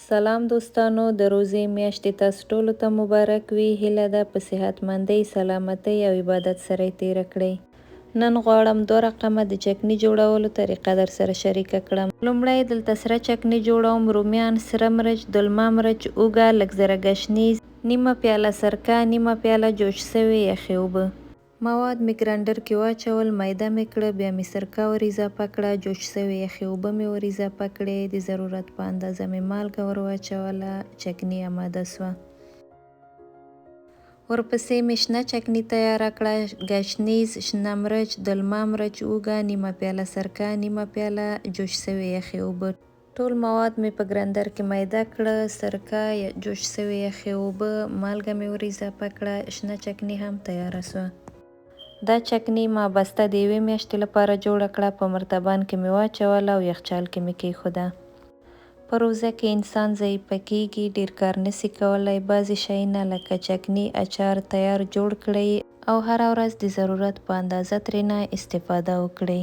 سلام دوستانو، د روزې میاشتې تاسو ټولو ته مبارک وي. هیله ده په صحتمندۍ، سلامتۍ او عبادت سره یې تیره کړئ. نن غواړم 2 رقمه د چکني جوړولو طریقه در سره شریکه کړم. لومړی دلته سره چکني جوړوم. رومیان، سره مرچ، دلمه مرچ، اوږه، لږ زره ګشنیز، نیمه پیاله سرکه، نیمه پیاله جوش شوې یخې اوبه. مواد می ګرانډر کې واچول، میده می کړه، بیا می سرکه ور اضافه کړه، جوش شوې یخې اوبه می ور اضافه کړې، د ضرورت په اندازه می مالګه ور واچوله. چکني آماده سوه. ورپسې می شنه چکني تیاره کړه. ګشنیز، شنه مرچ، دلمه مرچ، اوږه، نیمه پیاله سرکه، نیمه پیاله جوش شوې یخې اوبه. ټول مواد می په ګرانډر کې میده کړه. سرکه، جوش شوې یخې اوبه، مالګه می ور اضافه کړه. شنه چکني هم تیاره سوه. دا چکني ما بسته د 1 میاشتې لپاره جوړه کړه. په مرتبان کې می واچوله او یخچال کې می کېښوده. په روزه کې انسان ضعیفه کېږي، ډېر کار نسي کولی. بعضې شیونه لکه چکني، اچار تیار جوړ کړئ او هره ورځ د ضرورت په اندازه ترېنه استفاده وکړئ.